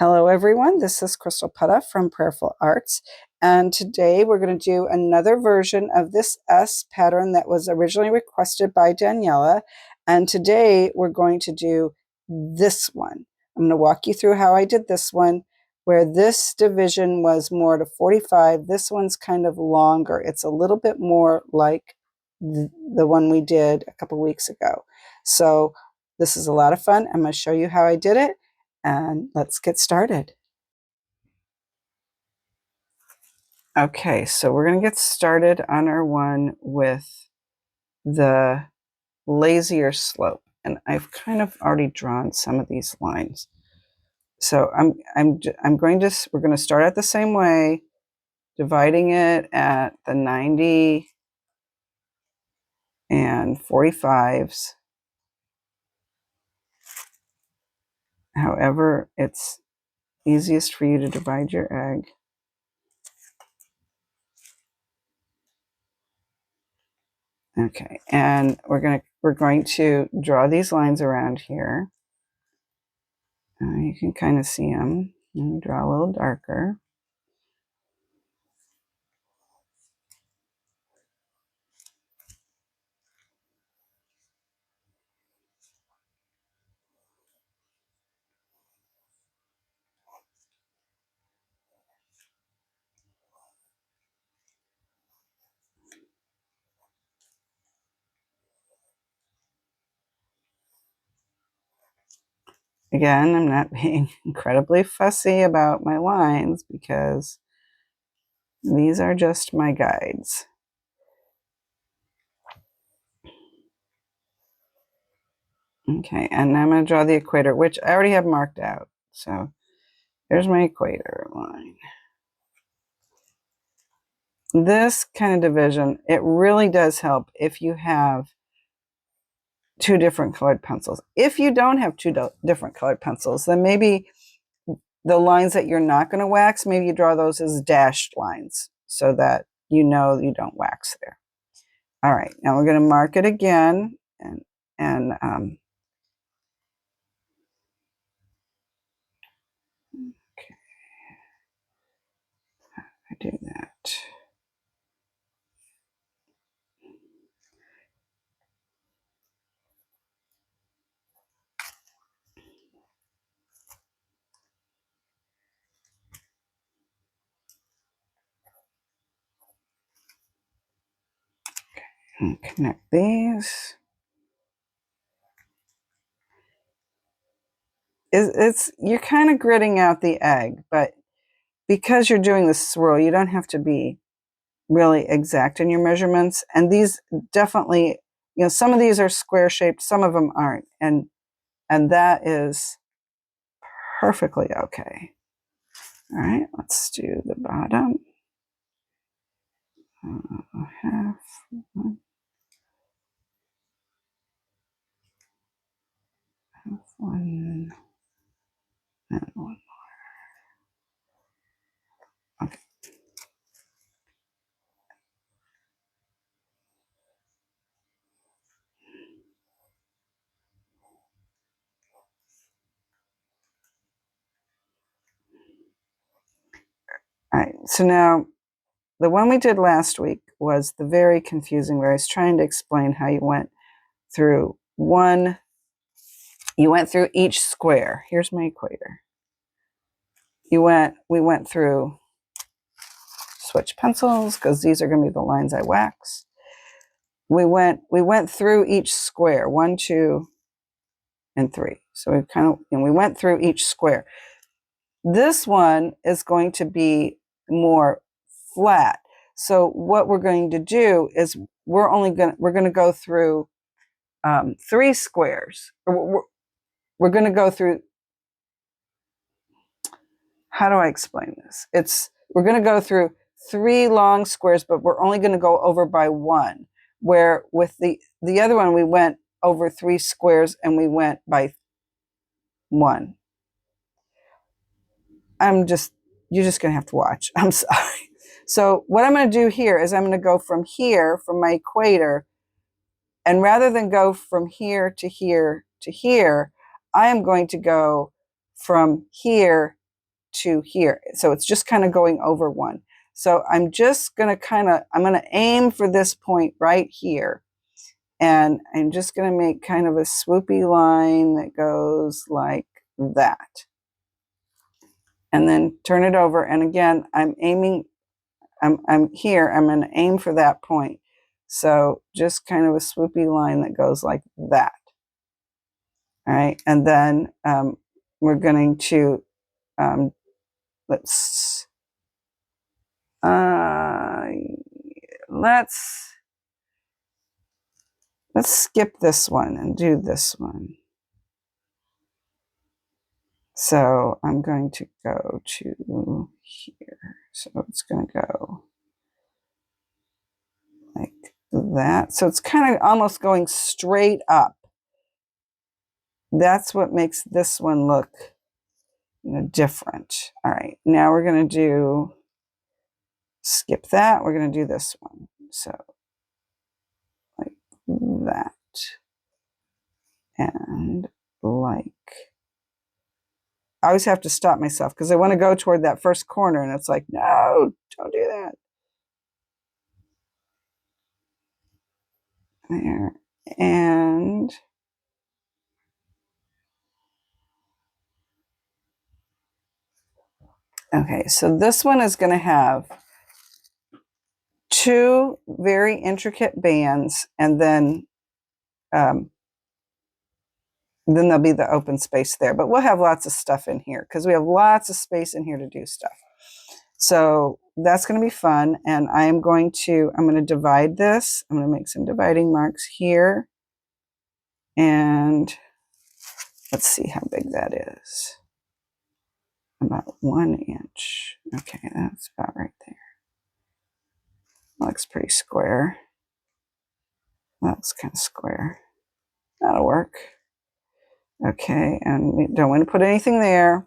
Hello everyone, this is Crystal Potthoff from Prayerful Arts, and today we're going to do another version of this S pattern that was originally requested by Daniela, and today we're going to do this one. I'm going to walk you through how I did this one, where this division was more to 45. This one's kind of longer. It's a little bit more like the one we did a couple weeks ago. So this is a lot of fun. I'm going to show you how I did it. And let's get started. Okay, so we're going to get started on our one with the lazier slope. And I've kind of already drawn some of these lines. So we're going to start out the same way, dividing it at the 90 and 45s. However, it's easiest for you to divide your egg. Okay, and we're going to draw these lines around here. You can kind of see them. Let me draw a little darker. Again, I'm not being incredibly fussy about my lines because these are just my guides. Okay, and I'm going to draw the equator, which I already have marked out. So there's my equator line. This kind of division, it really does help if you have two different colored pencils. If you don't have two different colored pencils, then maybe the lines that you're not going to wax, maybe you draw those as dashed lines so that you know you don't wax there. All right, now we're going to mark it again, and okay, I do that. Okay, and connect these. You're kind of gridding out the egg, but because you're doing the swirl, you don't have to be really exact in your measurements. And these definitely, some of these are square shaped, some of them aren't, and that is perfectly okay. All right, let's do the bottom. Half one, half one, and one more. Okay. All right, so now the one we did last week was the very confusing, where I was trying to explain how you went through each square. Here's my equator. We went through, switch pencils because these are going to be the lines I wax. We went through each square, 1, 2, and 3. So we went through each square. This one is going to be more flat. So what we're going to do is we're going to go through 3 squares. We're going to go through. How do I explain this? We're going to go through 3 long squares, but we're only going to go over by 1. Where with the other one, we went over 3 squares and we went by 1. You're just going to have to watch. I'm sorry. So what I'm going to do here is I'm going to go from here, from my equator, and rather than go from here to here to here, I am going to go from here to here. So it's just kind of going over one. So I'm just going to I'm going to aim for this point right here. And I'm just going to make kind of a swoopy line that goes like that. And then turn it over. And again, I'm aiming, I'm here, I'm going to aim for that point. So just kind of a swoopy line that goes like that. All right. And then we're going to, let's skip this one and do this one. So I'm going to go to here. So it's going to go like that. So it's kind of almost going straight up. That's what makes this one look, different. All right, now we're going to skip that. We're going to do this one. So like that. And like, I always have to stop myself because I want to go toward that first corner and it's like, no, don't do that. There. And okay, so this one is going to have two very intricate bands, and then there'll be the open space there. But we'll have lots of stuff in here because we have lots of space in here to do stuff. So that's going to be fun. And I'm going to divide this. I'm going to make some dividing marks here. And let's see how big that is. About 1 inch. Okay, that's about right there. Looks pretty square. That's kind of square. That'll work. Okay, and we don't want to put anything there.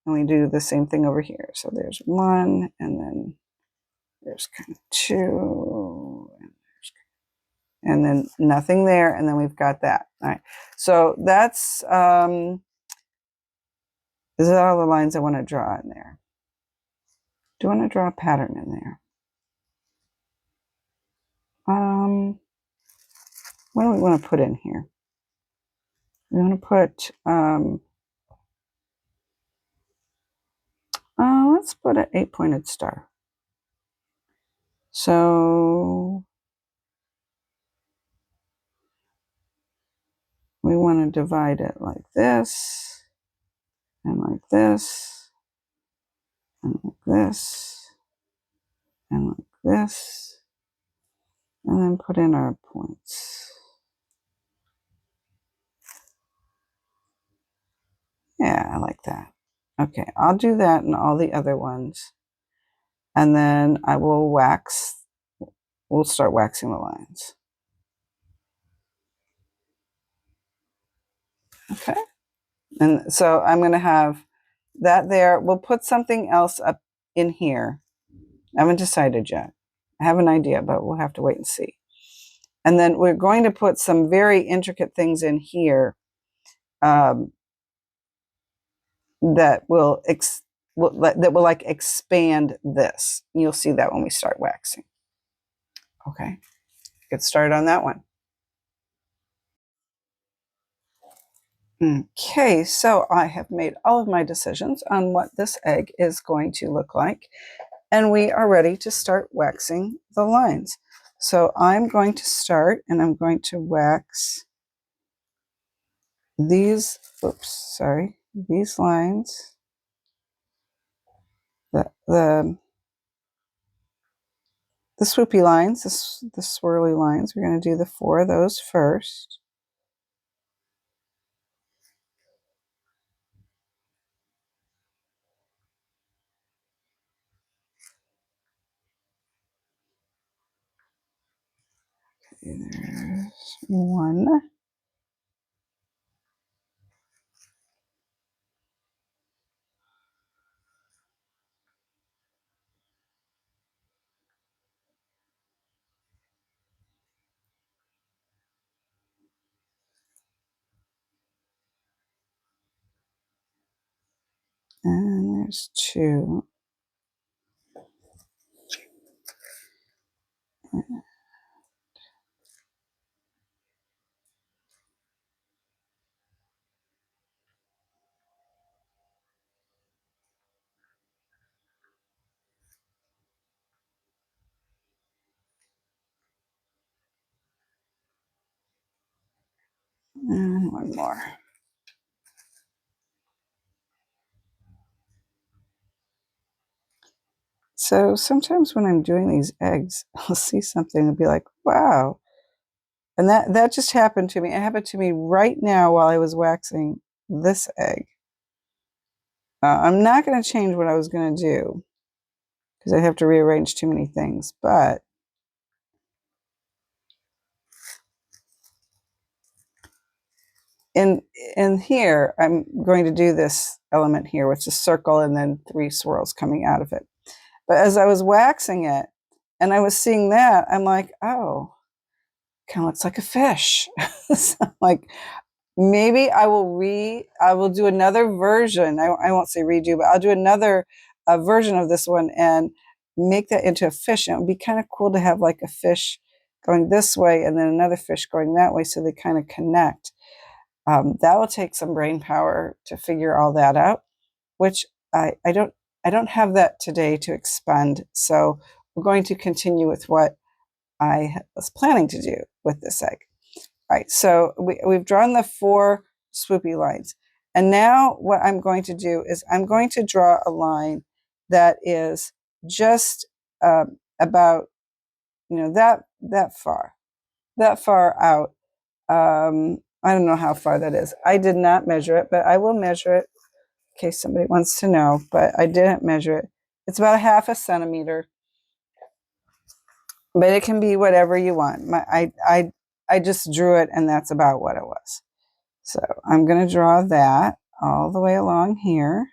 And we do the same thing over here. So there's 1, and then there's kind of 2, and then nothing there, and then we've got that. All right. So that's these are all the lines I want to draw in there. Do I want to draw a pattern in there? What do we want to put in here? We want to put let's put an 8-pointed star. So we want to divide it like this, and like this, and like this, and like this, and then put in our points. Yeah, I like that. Okay, I'll do that in all the other ones. And then I will we'll start waxing the lines. Okay. And so I'm going to have that there. We'll put something else up in here. I haven't decided yet. I have an idea, but we'll have to wait and see. And then we're going to put some very intricate things in here that will like expand this. You'll see that when we start waxing. Okay, get started on that one. Okay, so I have made all of my decisions on what this egg is going to look like, and we are ready to start waxing the lines. So I'm going to start, and I'm going to wax these, these lines, the swoopy lines, the swirly lines. We're going to do the 4 of those first. Okay, there's 1. And There's 2. And 1 more. So sometimes when I'm doing these eggs, I'll see something and be like, wow. And that just happened to me. It happened to me right now while I was waxing this egg. I'm not going to change what I was going to do because I have to rearrange too many things. But in here, I'm going to do this element here, which is a circle and then 3 swirls coming out of it. But as I was waxing it and I was seeing that, I'm like, oh, kind of looks like a fish. So I'm like, maybe I will do another version. I won't say redo, but I'll do another version of this one and make that into a fish. And it would be kind of cool to have like a fish going this way and then another fish going that way, so they kind of connect. That will take some brain power to figure all that out, which I don't have that today to expend. So we're going to continue with what I was planning to do with this egg. All right, so we've drawn the 4 swoopy lines. And now what I'm going to do is I'm going to draw a line that is just about, that far out. I don't know how far that is. I did not measure it, but I will measure it in case somebody wants to know, but I didn't measure it. It's about 1/2 centimeter, but it can be whatever you want. I just drew it, and that's about what it was. So I'm going to draw that all the way along here.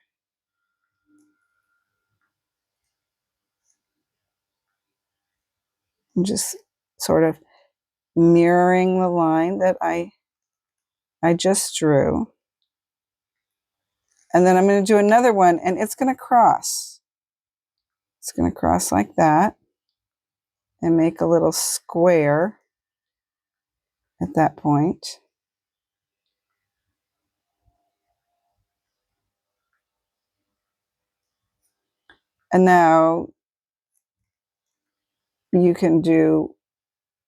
I'm just sort of mirroring the line that I just drew. And then I'm going to do another one, and it's going to cross. It's going to cross like that and make a little square at that point. And now you can do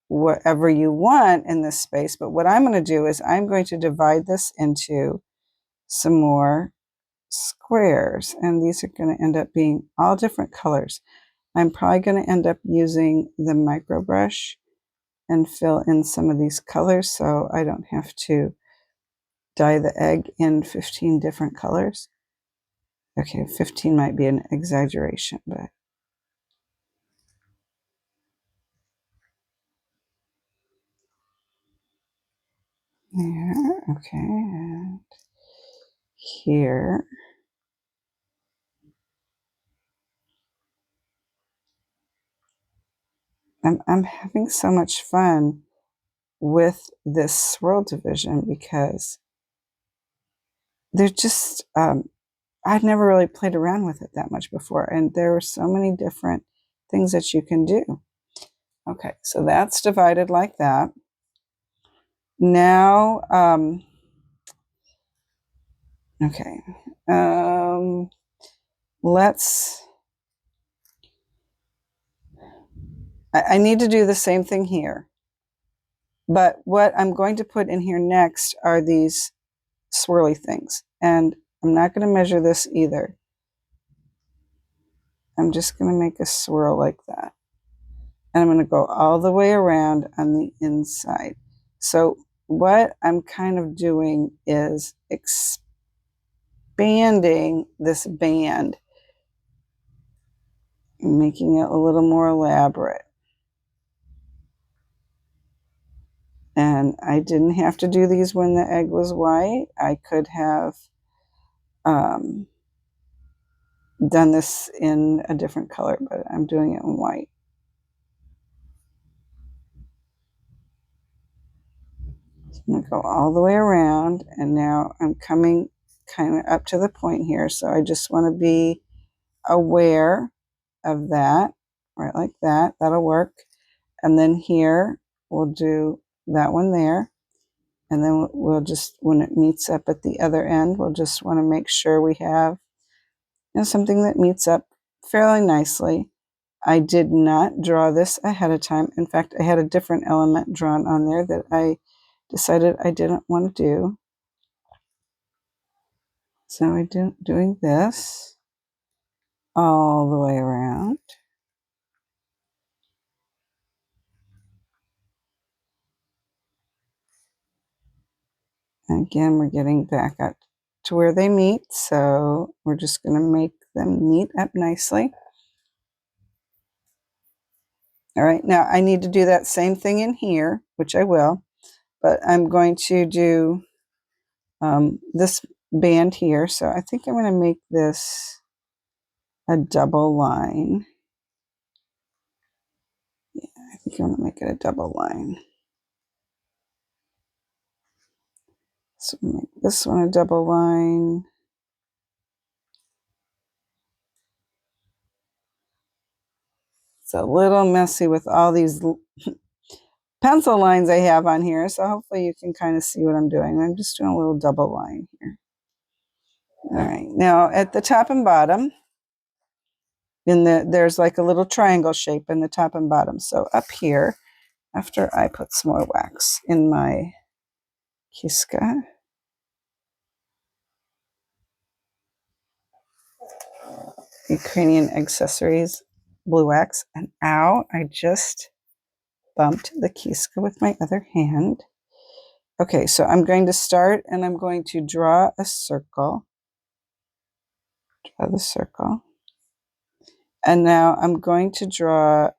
whatever you want in this space, but what I'm going to do is I'm going to divide this into some more squares, and these are going to end up being all different colors. I'm probably going to end up using the micro brush and fill in some of these colors so I don't have to dye the egg in 15 different colors. Okay, 15 might be an exaggeration, but there, okay, and here. I'm having so much fun with this swirl division because they're just, I'd never really played around with it that much before, and there are so many different things that you can do. Okay, so that's divided like that. Now, okay, I need to do the same thing here. But what I'm going to put in here next are these swirly things. And I'm not going to measure this either. I'm just going to make a swirl like that. And I'm going to go all the way around on the inside. So what I'm kind of doing is expanding this band, making it a little more elaborate. And I didn't have to do these when the egg was white. I could have done this in a different color, but I'm doing it in white. So I'm going to go all the way around, and now I'm coming kind of up to the point here. So I just want to be aware of that, right like that. That'll work. And then here, we'll do that one there. And then we'll just, when it meets up at the other end, we'll just want to make sure we have, you know, something that meets up fairly nicely. I did not draw this ahead of time. In fact, I had a different element drawn on there that I decided I didn't want to do. So I'm doing this all the way around. And again, we're getting back up to where they meet, so we're just going to make them meet up nicely. All right, now I need to do that same thing in here, which I will, but I'm going to do this band here. So I think I'm going to make this a double line. Yeah, I think I'm going to make it a double line. So make this one a double line. It's a little messy with all these pencil lines I have on here, so hopefully you can kind of see what I'm doing. I'm just doing a little double line here. All right, now at the top and bottom, there's like a little triangle shape in the top and bottom. So up here, after I put some more wax in my Kiska, Ukrainian Accessories Blue Wax, and ow, I just bumped the Kiska with my other hand. Okay, so I'm going to start and I'm going to draw a circle. Draw the circle. And now I'm going to draw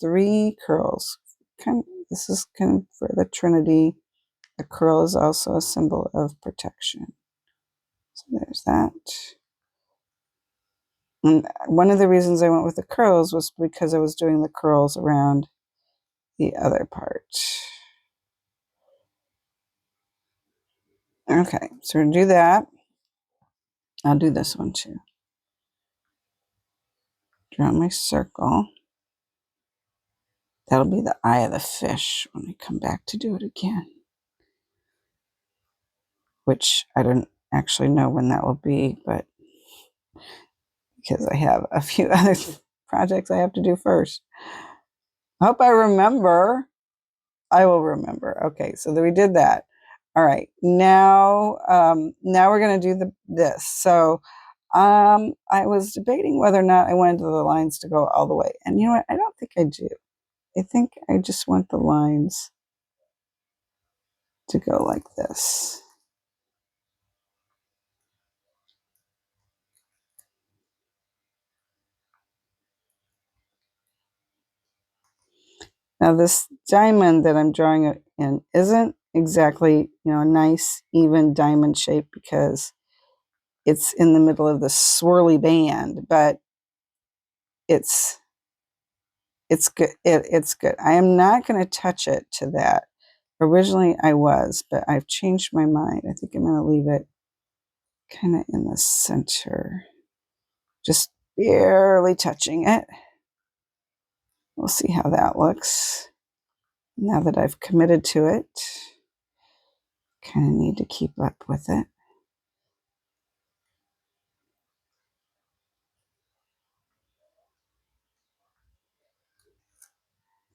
3 curls. This is kind of for the Trinity. A curl is also a symbol of protection. So there's that. And one of the reasons I went with the curls was because I was doing the curls around the other part. Okay, so we're going to do that. I'll do this one too. Draw my circle. That'll be the eye of the fish when I come back to do it again. Which I don't actually know when that will be, but because I have a few other projects I have to do first. I hope I remember. I will remember. Okay, so we did that. All right, now we're going to do this. So I was debating whether or not I wanted the lines to go all the way. And you know what? I don't think I do. I think I just want the lines to go like this. Now this diamond that I'm drawing in isn't exactly, you know, a nice even diamond shape because it's in the middle of the swirly band, but it's good. It's good. I am not going to touch it to that. Originally I was, but I've changed my mind. I think I'm going to leave it kind of in the center, just barely touching it. We'll see how that looks. Now that I've committed to it, kind of need to keep up with it.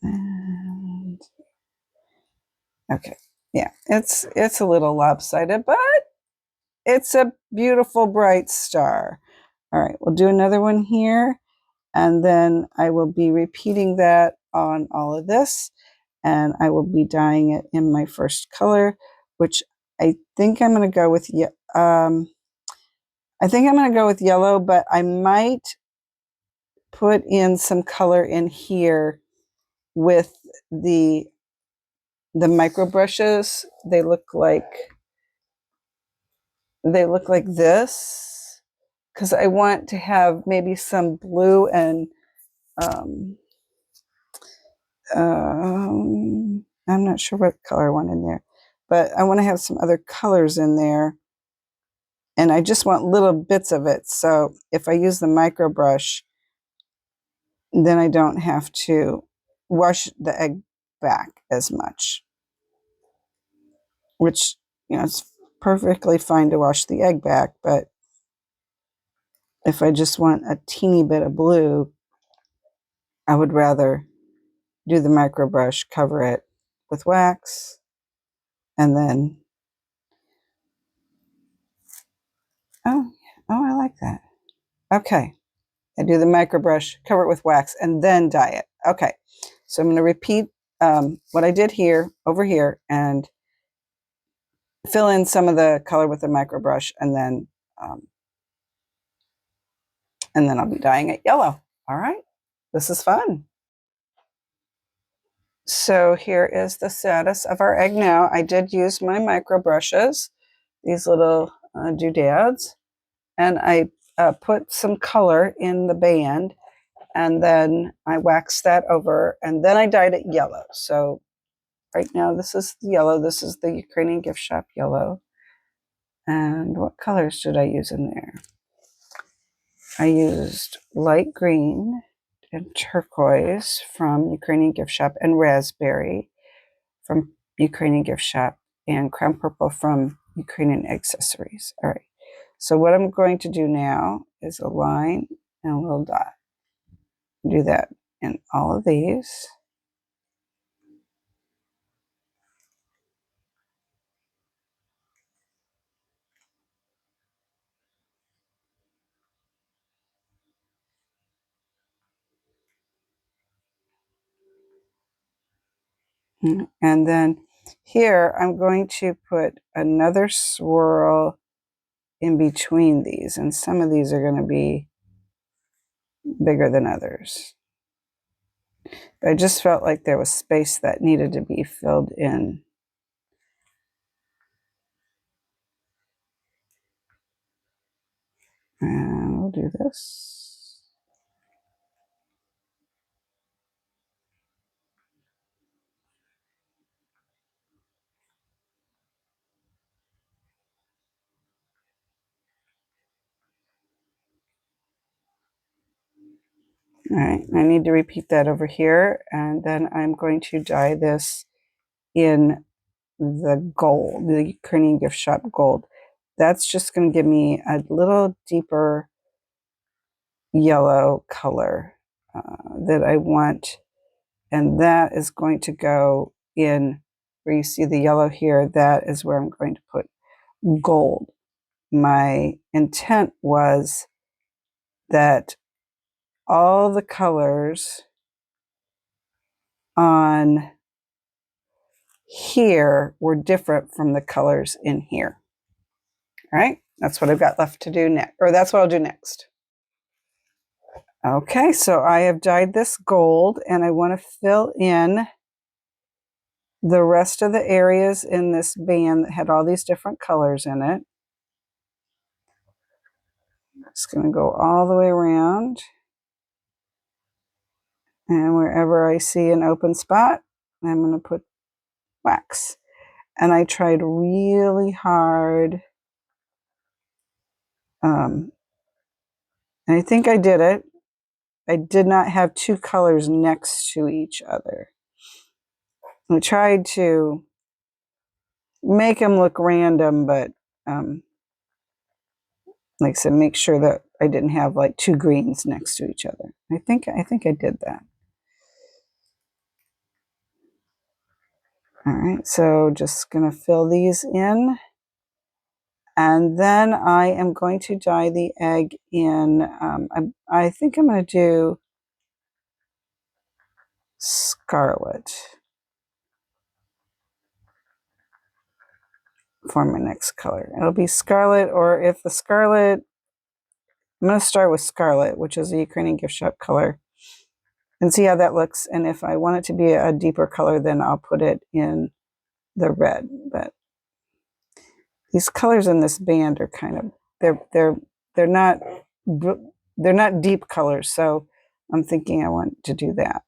And okay, yeah, it's a little lopsided, but it's a beautiful bright star. All right, we'll do another one here, and then I will be repeating that on all of this, and I will be dyeing it in my first color, which I think I'm going to go with. I think I'm going to go with yellow, but I might put in some color in here with the micro brushes. They look like this because I want to have maybe some blue and I'm not sure what color I want in there, but I want to have some other colors in there And I just want little bits of it. So if I use the micro brush, then I don't have to wash the egg back as much, which, you know, it's perfectly fine to wash the egg back, but if I just want a teeny bit of blue, I would rather do the micro brush, cover it with wax, and then, oh, I like that. Okay, I do the micro brush, cover it with wax, and then dye it. Okay, so I'm going to repeat what I did here, over here, and fill in some of the color with the micro brush, and then I'll be dyeing it yellow. All right, this is fun. So here is the status of our egg now. I did use my micro brushes, these little doodads, and I put some color in the band, and then I waxed that over, and then I dyed it yellow. So right now this is the yellow. This is the Ukrainian gift shop yellow. And what colors did I use in there? I used light green and turquoise from Ukrainian gift shop, and raspberry from Ukrainian gift shop, and crown purple from Ukrainian accessories. All right. So what I'm going to do now is a line and a little dot. Do that in all of these. And then here I'm going to put another swirl in between these, and some of these are going to be bigger than others. But I just felt like there was space that needed to be filled in. And we'll do this. All right, I need to repeat that over here, and then I'm going to dye this in the gold, the Ukrainian gift shop gold. That's just going to give me a little deeper yellow color that I want, and that is going to go in where you see the yellow here. That is where I'm going to put gold. My intent was that all the colors on here were different from the colors in here. All right, that's what I've got left to do next, or that's what I'll do next. Okay, so I have dyed this gold, and I want to fill in the rest of the areas in this band that had all these different colors in it. It's going to go all the way around. And wherever I see an open spot, I'm going to put wax. And I tried really hard. And I think I did it. I did not have two colors next to each other. I tried to make them look random, but like I said, make sure that I didn't have like two greens next to each other. I think I did that. All right, so just gonna fill these in, and then I am going to dye the egg in. I think I'm going to do scarlet for my next color. It'll be scarlet, or if the scarlet, I'm going to start with scarlet, which is a Ukrainian gift shop color, and see how that looks. And if I want it to be a deeper color, then I'll put it in the red. But these colors in this band are kind of, they're not deep colors, so I'm thinking I want to do that.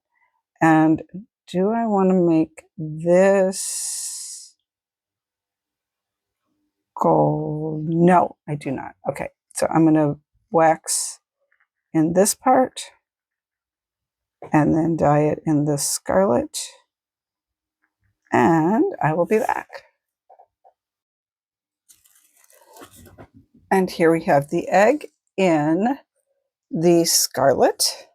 And do I want to make this gold. No, I do not. Okay, so I'm going to wax in this part and then dye it in this scarlet. And I will be back. And here we have the egg in the scarlet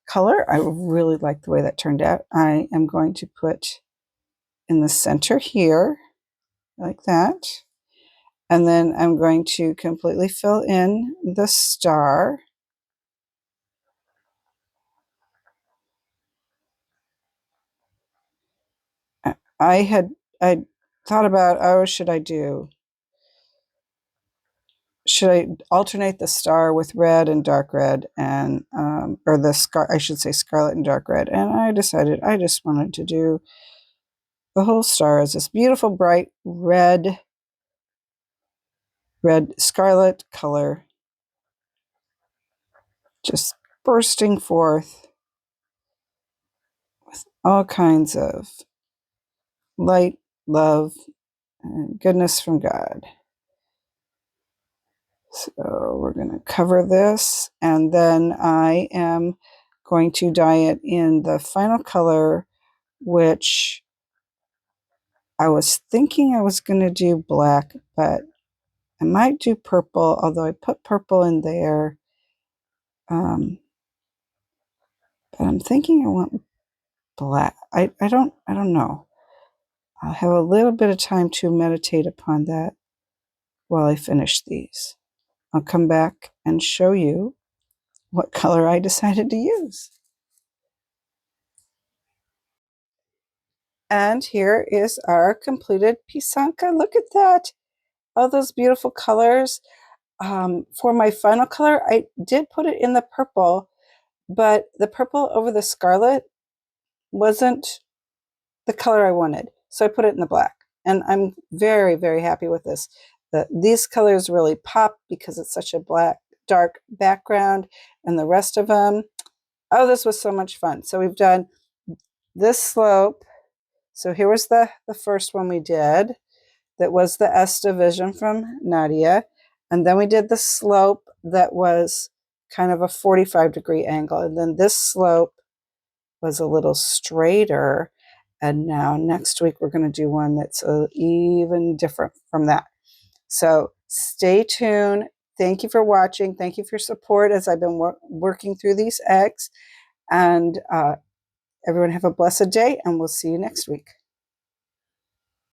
color. I really like the way that turned out. I am going to put in the center here, like that. And then I'm going to completely fill in the star. I thought about, oh, should I alternate the star with red and dark red, and or I should say scarlet and dark red, and I decided I just wanted to do the whole star as this beautiful bright red scarlet color, just bursting forth with all kinds of light, love, and goodness from God. So we're going to cover this, and then I am going to dye it in the final color, which I was thinking I was going to do black, but I might do purple, although I put purple in there. But I'm thinking I want black. I don't know. I'll have a little bit of time to meditate upon that while I finish these. I'll come back and show you what color I decided to use. And here is our completed Pysanky. Look at that. All those beautiful colors. For my final color, I did put it in the purple, but the purple over the scarlet wasn't the color I wanted. So I put it in the black. And I'm very, very happy with this. These colors really pop because it's such a dark background, and the rest of them, oh, this was so much fun. So we've done this slope. So here was the first one we did. That was the S division from Nadia. And then we did the slope that was kind of a 45-degree angle. And then this slope was a little straighter. And now next week, we're going to do one that's even different from that. So stay tuned. Thank you for watching. Thank you for your support as I've been working through these eggs. And everyone have a blessed day, and we'll see you next week.